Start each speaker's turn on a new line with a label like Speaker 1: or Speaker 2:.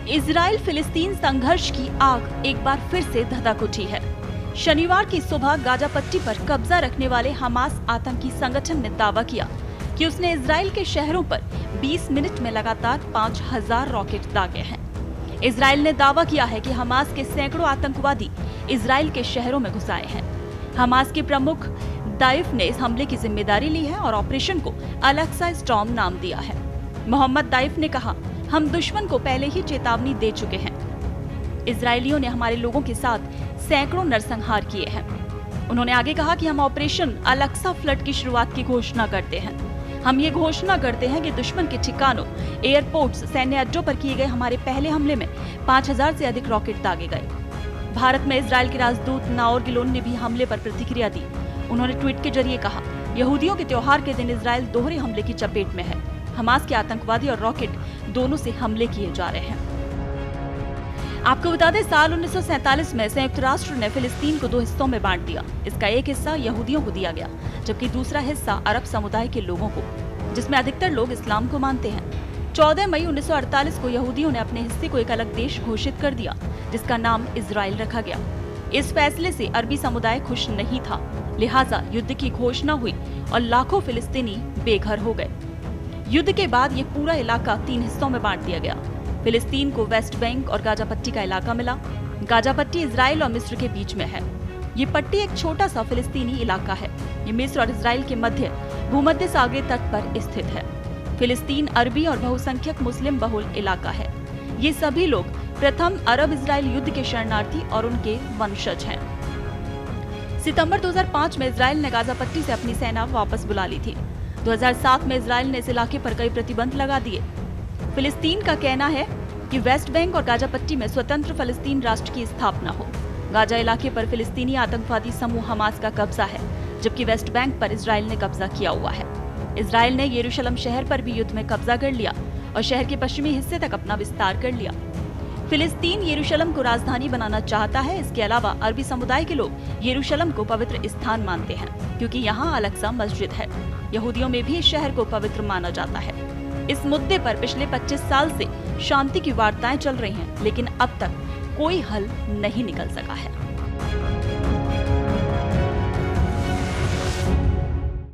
Speaker 1: Israel फिलिस्तीन संघर्ष की आग एक बार फिर से धधक उठी है। शनिवार की सुबह गाजा पट्टी पर कब्जा रखने वाले हमास आतंकी संगठन ने दावा किया कि उसने इजराइल के शहरों पर 20 मिनट में लगातार 5000 रॉकेट दागे हैं। इजराइल ने दावा किया है कि हमास के सैकड़ों आतंकवादी इजराइल के शहरों में घुस आए हैं। हमास के प्रमुख दाइफ ने इस हमले की जिम्मेदारी ली है और ऑपरेशन को अल-अक्सा स्टॉर्म नाम दिया है। मोहम्मद दाइफ ने कहा, हम दुश्मन को पहले ही चेतावनी दे चुके हैं। इजरायलियों ने हमारे लोगों के साथ सैकड़ों नरसंहार किए हैं। उन्होंने आगे कहा कि हम ऑपरेशन अल-अक्सा फ्लड की शुरुआत की घोषणा करते हैं। हम ये घोषणा करते हैं कि दुश्मन के ठिकानों, एयरपोर्ट्स, सैन्य अड्डों पर किए गए हमारे पहले हमले में 5000 से अधिक रॉकेट दागे गए। भारत में इजराइल के राजदूत नाओर गिलोन ने भी हमले पर प्रतिक्रिया दी। उन्होंने ट्वीट के जरिए कहा, यहूदियों के त्योहार के दिन इजराइल दोहरे हमले की चपेट में है। हमास के आतंकवादी और रॉकेट दोनों से हमले किए जा रहे हैं। आपको बता दें, साल 1947 में संयुक्त राष्ट्र ने फिलिस्तीन को 2 हिस्सों में बांट दिया। इसका एक हिस्सा यहूदियों को दिया गया, जबकि दूसरा हिस्सा अरब समुदाय के लोगों को, जिसमें अधिकतर लोग इस्लाम को मानते हैं। 14 मई 1948 को यहूदियों ने अपने हिस्से को एक अलग देश घोषित कर दिया, जिसका नाम इजराइल रखा गया। इस फैसले से अरबी समुदाय खुश नहीं था, लिहाजा युद्ध की घोषणा हुई और लाखों फिलिस्तीनी बेघर हो गए। युद्ध के बाद ये पूरा इलाका 3 हिस्सों में बांट दिया गया। फिलिस्तीन को वेस्ट बैंक और गाजा पट्टी का इलाका मिला। गाजा पट्टी इजराइल और मिस्र के बीच में है। ये पट्टी एक छोटा सा फिलिस्तीनी इलाका है। ये मिस्र और इजराइल के मध्य भूमध्य सागरीय तट पर स्थित है। फिलिस्तीन अरबी और बहुसंख्यक मुस्लिम बहुल इलाका है। ये सभी लोग प्रथम अरब इजराइल युद्ध के शरणार्थी और उनके वंशज हैं। सितंबर 2005 में इजराइल ने गाजा पट्टी से अपनी सेना वापस बुला ली थी। 2007 में इजराइल ने इस इलाके पर कई प्रतिबंध लगा दिए। फिलिस्तीन का कहना है कि वेस्ट बैंक और गाजा पट्टी में स्वतंत्र फिलिस्तीन राष्ट्र की स्थापना हो। गाजा इलाके पर फिलिस्तीनी आतंकवादी समूह हमास का कब्जा है, जबकि वेस्ट बैंक पर इजराइल ने कब्जा किया हुआ है। इजराइल ने यरूशलेम शहर पर भी युद्ध में कब्जा कर लिया और शहर के पश्चिमी हिस्से तक अपना विस्तार कर लिया। फिलिस्तीन यरूशलेम को राजधानी बनाना चाहता है। इसके अलावा अरबी समुदाय के लोग यरूशलेम को पवित्र स्थान मानते हैं, क्योंकि यहाँ अल-अक्सा मस्जिद है। यहूदियों में भी इस शहर को पवित्र माना जाता है। इस मुद्दे पर पिछले 25 साल से शांति की वार्ताएं चल रही हैं, लेकिन अब तक कोई हल नहीं निकल सका है।